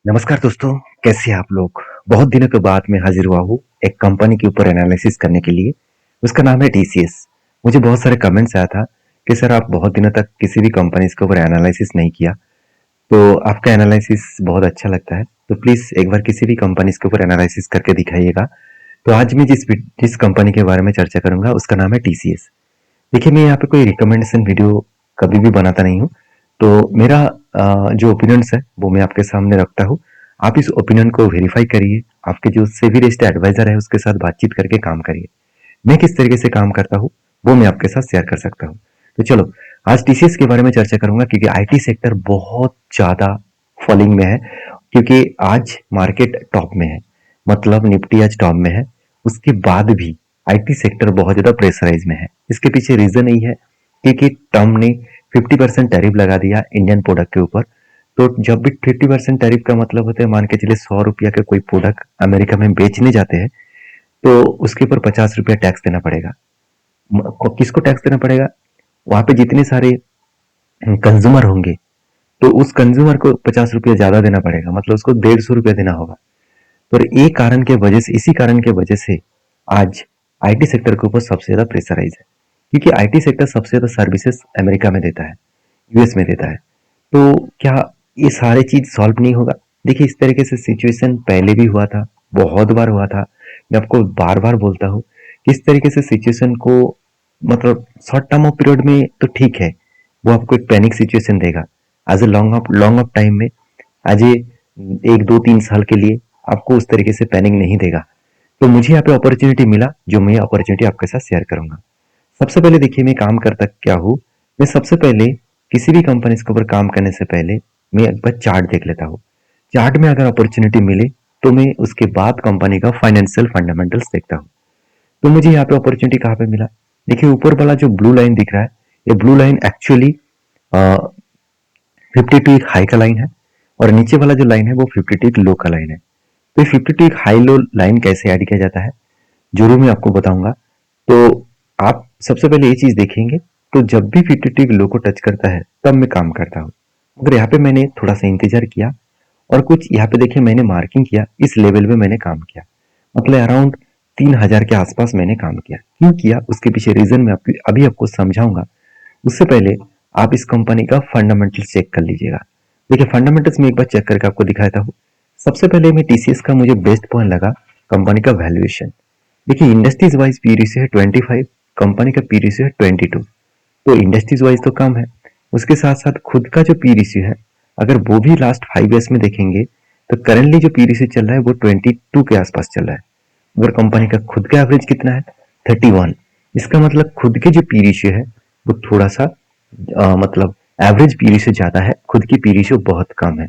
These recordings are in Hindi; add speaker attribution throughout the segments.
Speaker 1: नमस्कार दोस्तों, कैसे हैं आप लोग? बहुत दिनों के बाद मैं हाजिर हुआ हूँ एक कंपनी के ऊपर एनालिसिस करने के लिए। उसका नाम है टीसीएस। मुझे बहुत सारे कमेंट्स आया था कि सर आप बहुत दिनों तक किसी भी कंपनी के ऊपर एनालिसिस नहीं किया, तो आपका एनालिसिस बहुत अच्छा लगता है। तो प्लीज़ एक बार किसी भी कंपनी के ऊपर एनालिसिस करके दिखाइएगा। तो आज मैं जिस कंपनी के बारे में चर्चा करूंगा उसका नाम है टीसीएस। देखिए, मैं यहाँ पे कोई रिकमेंडेशन वीडियो कभी भी बनाता नहीं हूँ। तो मेरा जो ओपिनियंस है वो मैं आपके सामने रखता हूँ। आप इस ओपिनियन को वेरीफाई करिए। आपके जो सेबी रजिस्टर्ड एडवाइजर है उसके साथ बातचीत करके काम करिए। मैं किस तरीके से काम करता हूँ वो मैं आपके साथ शेयर कर सकता हूँ। तो चलो, आज टीसीएस के बारे में चर्चा करूंगा क्योंकि आईटी सेक्टर बहुत ज़्यादा फॉलिंग में है। क्योंकि आज मार्केट टॉप में है, मतलब निफ्टी आज टॉप में है। उसके बाद भी आईटी सेक्टर बहुत ज़्यादा प्रेशराइज में है। इसके पीछे रीज़न यही है क्योंकि ट्रम्प ने 50% टैरिफ लगा दिया इंडियन प्रोडक्ट के ऊपर। तो जब भी 50% टैरिफ का मतलब होता है, मान के चलिए 100 रुपया के कोई प्रोडक्ट अमेरिका में बेचने जाते हैं तो उसके ऊपर 50 रुपया टैक्स देना पड़ेगा। किसको टैक्स देना पड़ेगा? वहां पे जितने सारे कंज्यूमर होंगे तो उस कंज्यूमर को 50 रुपया ज्यादा देना पड़ेगा, मतलब उसको 150 रुपया देना होगा। और एक कारण के वजह से, इसी कारण के वजह से आज आईटी सेक्टर के ऊपर सबसे ज्यादा प्रेशराइज है। क्योंकि आईटी सेक्टर सबसे ज्यादा सर्विसेज अमेरिका में देता है, यूएस में देता है। तो क्या ये सारे चीज सॉल्व नहीं होगा? देखिए, इस तरीके से सिचुएशन पहले भी हुआ था, बहुत बार हुआ था। मैं आपको बार बार बोलता हूँ कि इस तरीके से सिचुएशन को, मतलब शॉर्ट टर्म ऑफ पीरियड में तो ठीक है, वो आपको एक पैनिक सिचुएशन देगा। As a long of time में, एज ए 1 2 3 साल के लिए आपको उस तरीके से पैनिक नहीं देगा। तो मुझे यहाँ पे अपॉर्चुनिटी मिला, जो मैं अपॉर्चुनिटी आपके साथ शेयर करूंगा। सबसे पहले देखिए, मैं काम करता क्या हूँ। मैं सबसे पहले किसी भी कंपनी के ऊपर काम करने से पहले मैं एक बार चार्ट देख लेता हूँ। चार्ट में अगर अपॉर्चुनिटी मिले तो मैं उसके बाद कंपनी का फाइनेंशियल फंडामेंटल्स देखता हूँ। तो मुझे यहाँ पे अपॉर्चुनिटी कहाँ पे मिला? देखिए, ऊपर वाला जो ब्लू लाइन दिख रहा है, ये ब्लू लाइन एक्चुअली 52 एक हाई का लाइन है, और नीचे वाला जो लाइन है वो 52 एक लो का लाइन है। तो 52 एक हाई लो लाइन कैसे ऐड किया जाता है जरूर मैं आपको बताऊंगा। तो आप सबसे पहले ये चीज देखेंगे, तो जब भी 52 लो को टच करता है तब मैं काम करता हूँ। मगर यहाँ पे मैंने थोड़ा सा इंतजार किया, और कुछ यहाँ पे देखिए मैंने मार्किंग किया, इस लेवल पे मैंने काम किया। मतलब अराउंड 3000 के आसपास मैंने काम किया। क्यों किया उसके पीछे रीजन मैं अभी आपको समझाऊंगा। उससे पहले आप इस कंपनी का फंडामेंटल चेक कर लीजिएगा। देखिए, फंडामेंटल्स में एक बार चेक करके आपको दिखाता हूँ। सबसे पहले मैं टीसीएस का मुझे बेस्ट पॉइंट लगा कंपनी का वैल्यूएशन। देखिए, इंडस्ट्रीज वाइज पी रेशियो है 25, कंपनी का पी रेशियो है 22। तो इंडस्ट्रीज वाइज तो कम है। उसके साथ साथ खुद का जो पी रेशियो है, अगर वो भी लास्ट 5 ईयर्स में देखेंगे तो करेंटली जो पी रेशियो चल रहा है वो 22 के आसपास चल रहा है। अगर कंपनी का खुद का एवरेज कितना है? 31। इसका मतलब खुद के जो पी रेशियो है वो थोड़ा सा मतलब एवरेज पी रेशियो ज्यादा है, खुद की पी रेशियो बहुत कम है।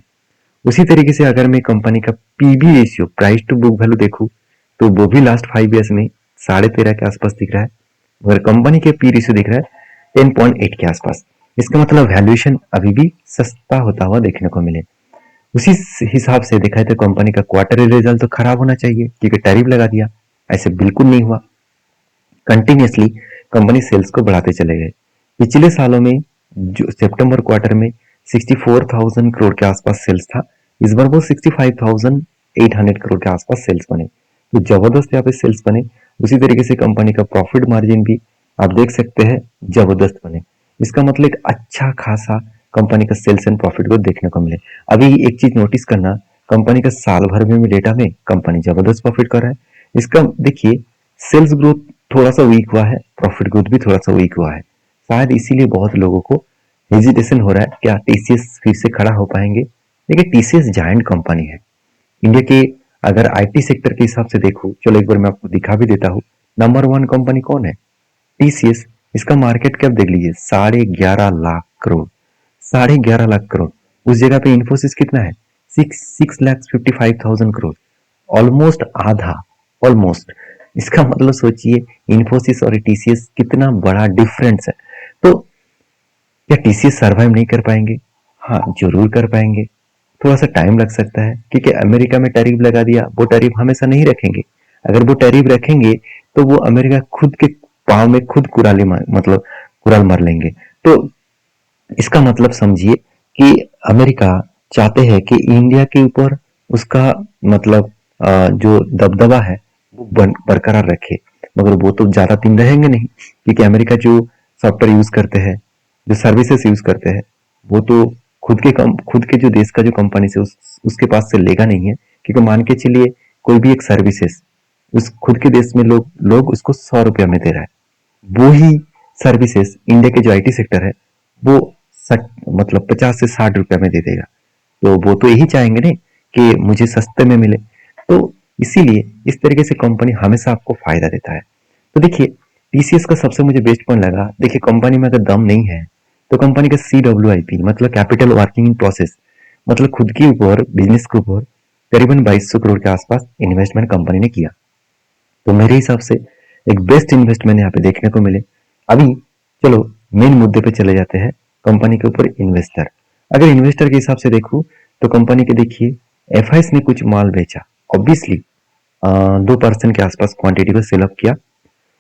Speaker 1: उसी तरीके से अगर मैं कंपनी का PB ratio, price to book value देखूं, तो वो भी लास्ट 5 ईयर्स में 13.5 के आसपास दिख रहा है। अगर कंपनी के पी रेशियो दिख रहा है 10.8 के आसपास। इसका मतलब वैल्यूएशन अभी भी सस्ता होता हुआ देखने को मिले। उसी हिसाब से देखा है तो कंपनी का क्वार्टरली रिजल्ट तो खराब होना चाहिए क्योंकि टैरिफ लगा दिया। ऐसे बिल्कुल नहीं हुआ। कंटिन्यूसली कंपनी सेल्स को बढ़ाते चले गए। पिछले सालों में जो सितंबर क्वार्टर में 64,000 करोड़ के आसपास सेल्स था, इस बार वो 65,800 करोड़ के आसपास सेल्स बने। तो जबरदस्त यहाँ पे सेल्स बने। उसी तरीके से कंपनी का प्रॉफिट मार्जिन भी आप देख सकते हैं, जबरदस्त बने। इसका मतलब एक अच्छा खासा कंपनी का सेल्स एंड प्रॉफिट को देखने को मिले। अभी एक चीज नोटिस करना, कंपनी का साल भर में डेटा में कंपनी जबरदस्त प्रॉफिट कर रहा है। इसका देखिए, सेल्स ग्रोथ थोड़ा सा वीक हुआ है, प्रॉफिट ग्रोथ भी थोड़ा सा वीक हुआ है। शायद इसीलिए बहुत लोगों को हेजिटेशन हो रहा है, क्या टीसीएस फिर से खड़ा हो पाएंगे? देखिए, टीसीएस जायंट कंपनी है इंडिया के। अगर आईटी सेक्टर के हिसाब से देखो, चलो एक बार मैं आपको दिखा भी देता हूँ। नंबर 1 कंपनी कौन है? टीसीएस। इसका मार्केट कैप देख लीजिए, 11.5 लाख करोड़। 11.5 लाख करोड़। उस जगह पे इन्फोसिस कितना है? 6,55,000 करोड़। ऑलमोस्ट आधा, ऑलमोस्ट। इसका मतलब सोचिए, इन्फोसिस और टीसीएस कितना बड़ा डिफरेंस है। तो क्या टीसीएस सरवाइव नहीं कर पाएंगे? हाँ, जरूर कर पाएंगे। थोड़ा सा टाइम लग सकता है क्योंकि अमेरिका में टैरिफ लगा दिया, वो टैरिफ हमेशा नहीं रखेंगे। अगर वो टैरिफ रखेंगे तो वो अमेरिका खुद के पाँव में खुद मतलब कुराल मार लेंगे। तो इसका मतलब समझिए कि अमेरिका चाहते हैं कि इंडिया के ऊपर उसका मतलब जो दबदबा है वो बरकरार रखे, मगर वो तो ज्यादा दिन रहेंगे नहीं, क्योंकि अमेरिका जो सॉफ्टवेयर यूज करते हैं, जो सर्विसेज यूज करते हैं, वो तो खुद के जो देश का जो कंपनी से उसके पास से लेगा नहीं है। क्योंकि मान के चलिए कोई भी एक सर्विसेज उस खुद के देश में लोग उसको 100 रुपया में दे रहा है, वो ही सर्विसेज इंडिया के जो आईटी सेक्टर है वो मतलब 50 से 60 रुपया में दे देगा। तो वो तो यही चाहेंगे ना कि मुझे सस्ते में मिले। तो इसीलिए इस तरीके से कंपनी हमेशा आपको फायदा देता है। तो देखिए टीसीएस का सबसे मुझे बेस्ट पॉइंट लगा, देखिए कंपनी में अगर दम नहीं है तो कंपनी का CWIP मतलब कैपिटल वर्किंग प्रोसेस, मतलब खुद के ऊपर बिजनेस के ऊपर करीबन 2200 करोड़ के आसपास इन्वेस्टमेंट कंपनी ने किया। तो मेरे हिसाब से एक बेस्ट इन्वेस्टमेंट यहाँ पे देखने को मिले। अभी चलो मेन मुद्दे पे चले जाते हैं, कंपनी के ऊपर इन्वेस्टर। अगर इन्वेस्टर के हिसाब से देखूं तो कंपनी के देखिए एफआईएस ने कुछ माल बेचा, ऑब्वियसली 2% के आसपास क्वांटिटी को सेल अप किया,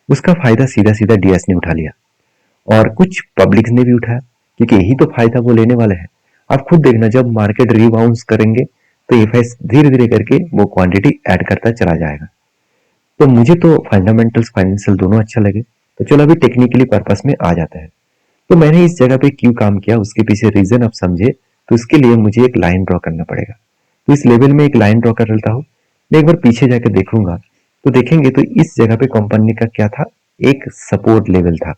Speaker 1: उसका फायदा सीधा सीधा डीएस ने उठा लिया और कुछ पब्लिक ने भी उठाया, क्योंकि यही तो फायदा वो लेने वाले हैं। आप खुद देखना जब मार्केट रिबाउंस करेंगे तो एफआईएस धीरे धीरे करके वो क्वांटिटी ऐड करता चला जाएगा। तो मुझे तो फंडामेंटल्स फाइनेंशियल दोनों अच्छा लगे। तो चलो अभी टेक्निकली पर्पस में आ जाता है। तो मैंने इस जगह पे क्यों काम किया उसके पीछे रीजन आप समझे, तो इसके लिए मुझे एक लाइन ड्रॉ करना पड़ेगा। तो इस लेवल में एक लाइन ड्रॉ कर लेता हूँ, मैं एक बार पीछे जाकर देखूंगा तो देखेंगे तो इस जगह पे कंपनी का क्या था, एक सपोर्ट लेवल था।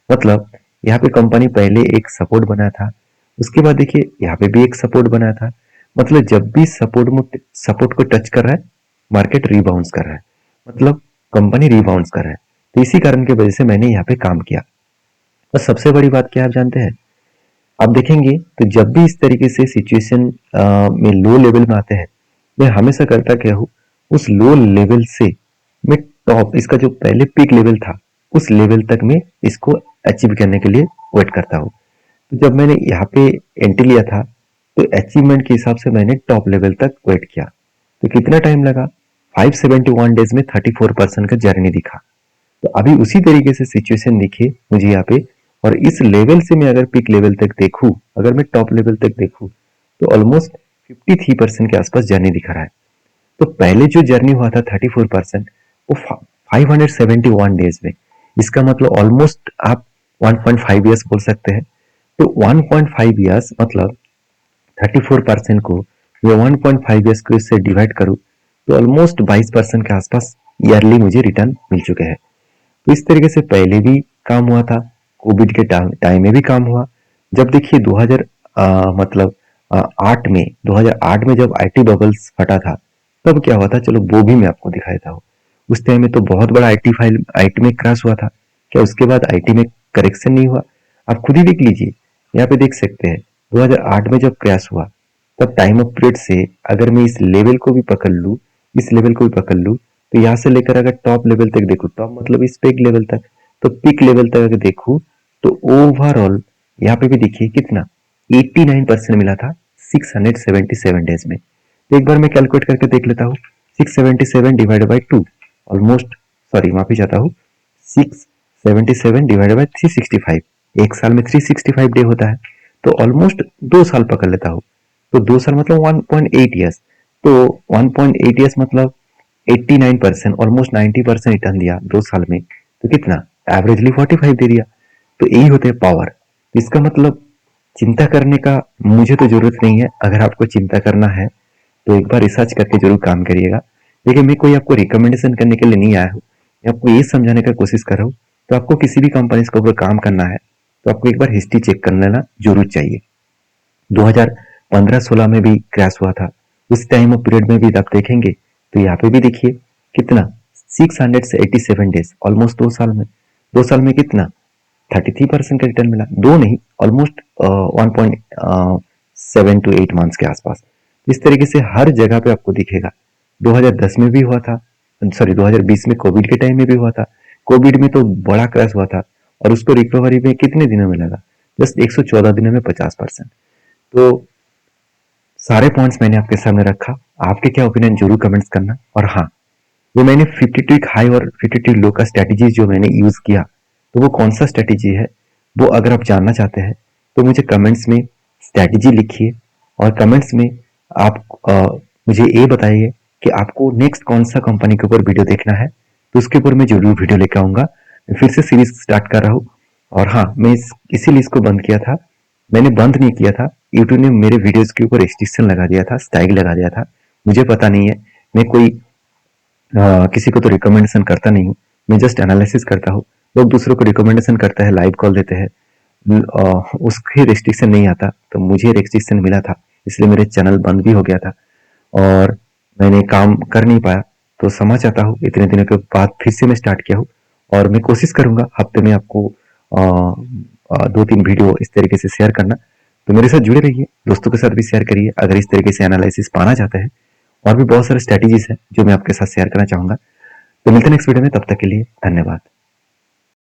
Speaker 1: मतलब यहाँ पे कंपनी पहले एक सपोर्ट बना था, उसके बाद देखिए यहाँ पे भी एक सपोर्ट बना था। मतलब जब भी सपोर्ट को टच कर रहा है मार्केट रिबाउंस कर रहा है, मतलब कंपनी रिबाउंस कर रहा है। तो इसी कारण की वजह से मैंने यहाँ पे काम किया। और सबसे बड़ी बात क्या आप जानते हैं, आप देखेंगे तो जब भी इस तरीके से सिचुएशन में लो लेवल में आते हैं, मैं हमेशा करता क्या हूँ, उस लो लेवल से मैं टॉप इसका जो पहले पीक लेवल था उस लेवल तक मैं इसको अचीव करने के लिए वेट करता हूँ। तो जब मैंने यहाँ पे एंट्री लिया था तो अचीवमेंट के हिसाब से मैंने टॉप लेवल तक वेट किया। तो कितना टाइम लगा, 571 डेज में 34% का जर्नी दिखा। तो अभी उसी तरीके से सिचुएशन देखिए मुझे यहाँ पे, और इस लेवल से मैं अगर पीक लेवल तक देखूं, अगर मैं टॉप लेवल तक देखूं तो ऑलमोस्ट 53% के आसपास जर्नी दिखा रहा है। तो पहले जो जर्नी हुआ था 34%, वो 571 डेज में, इसका मतलब ऑलमोस्ट आप 1.5 ईयर्स बोल सकते हैं। तो 1.5 ईयर्स मतलब 34% को मैं 1.5 ईयर्स को इससे डिवाइड करूं तो ऑलमोस्ट 22% के आसपास ईयरली मुझे रिटर्न मिल चुके हैं। तो इस तरीके से पहले भी काम हुआ था, कोविड के टाइम में भी काम हुआ। जब देखिए 2000 मतलब 8 में 2008 में जब आईटी बबल्स फटा था तब क्या हुआ था, चलो वो भी मैं आपको दिखा देता हूँ। उस टाइम में तो बहुत बड़ा आईटी में क्रैश हुआ था, क्या उसके बाद आईटी में करेक्शन नहीं हुआ? आप खुद ही देख लीजिए, यहाँ पे देख सकते हैं 2008 में जब क्रैश हुआ तब टाइम ऑफ पीरियड से अगर मैं इस लेवल को भी पकड़ लूँ, इस लेवल को भी पकड़ लूँ, तो यहाँ से लेकर अगर टॉप लेवल तक देखूँ, टॉप मतलब इस पीक लेवल तक, तो पीक लेवल तक अगर देखूँ तो ओवरऑल यहाँ पे भी देखिए कितना 89% मिला था 677 डेज में। तो एक बार मैं कैलकुलेट करके देख लेता हूँ, 677 डिवाइड बाई 2, ऑलमोस्ट सॉरी माफी चाहता हूँ, 677 डिवाइड बाई 365, एक साल में 365 डे होता है, तो ऑलमोस्ट 2 साल पकड़ लेता हूँ। तो 2 साल मतलब 1.8 ईयर्स, तो 1.8 ईयर्स मतलब 89%, ऑलमोस्ट 90% रिटर्न दिया 2 साल में। तो कितना एवरेजली 45 दे दिया। तो यही होते हैं पावर। इसका मतलब चिंता करने का मुझे तो जरूरत नहीं है, अगर आपको चिंता करना है तो एक बार रिसर्च करके जरूर काम करिएगा। देखिए मैं कोई आपको रिकमेंडेशन करने के लिए नहीं आया हूँ, मैं आपको ये समझाने का कोशिश कर रहा हूँ। तो आपको किसी भी कंपनी के ऊपर काम करना है तो आपको एक बार हिस्ट्री चेक कर लेना जरूर चाहिए। 2015-16 में भी क्रैश हुआ था, उस टाइम ऑफ पीरियड में भी आप देखेंगे तो यहाँ पे भी देखिए कितना 687 डेज, ऑलमोस्ट 2 साल में, 2 साल में कितना 33% का रिटर्न मिला, दो नहीं ऑलमोस्ट 1.7 to 8 मंथ्स के आसपास। इस तरीके से हर जगह पे आपको दिखेगा। 2010 में भी हुआ था, सॉरी 2020 में कोविड के टाइम में भी हुआ था। कोविड में तो बड़ा क्रैश हुआ था और उसको रिकवरी में कितने दिनों में लगा, जस्ट 114 दिनों में 50%। तो सारे पॉइंट्स मैंने आपके सामने रखा, आपके क्या ओपिनियन जरूर कमेंट्स करना। और हाँ, जो मैंने 52 हाई और 52 लो का स्ट्रेटेजी जो मैंने यूज किया, तो वो कौन सा स्ट्रेटेजी है वो अगर आप जानना चाहते हैं तो मुझे कमेंट्स में स्ट्रेटेजी लिखिए और कमेंट्स में आप मुझे ये बताइए कि आपको नेक्स्ट कौन सा कंपनी के ऊपर वीडियो देखना है, तो उसके ऊपर मैं जरूर वीडियो लेकर आऊँगा। फिर से सीरीज स्टार्ट कर रहा हूँ। और हाँ, मैं इसीलिए इसको बंद किया था। मैंने बंद नहीं किया था, यूट्यूब ने मेरे वीडियोस के ऊपर रिस्ट्रिक्शन लगा दिया था, स्टाइल लगा दिया था। मुझे पता नहीं है, मैं कोई किसी को तो रिकमेंडेशन करता नहीं हूँ, मैं जस्ट एनालिसिस करता हूँ। लोग दूसरों को रिकमेंडेशन करते हैं, लाइव कॉल देते हैं, उसके रिस्ट्रिक्शन नहीं आता, तो मुझे रिस्ट्रिक्शन मिला था, इसलिए मेरे चैनल बंद भी हो गया था और मैंने काम कर नहीं पाया। तो क्षमा चाहता हूँ, इतने दिनों के बाद फिर से मैं स्टार्ट किया हूँ और मैं कोशिश करूंगा हफ्ते में आपको 2-3 वीडियो इस तरीके से शेयर करना। तो मेरे साथ जुड़े रहिए, दोस्तों के साथ भी शेयर करिए अगर इस तरीके से एनालिसिस पाना चाहते हैं। और भी बहुत सारे स्ट्रेटेजीज हैं जो मैं आपके साथ शेयर करना चाहूंगा। तो मिलते हैं नेक्स्ट वीडियो में, तब तक के लिए धन्यवाद।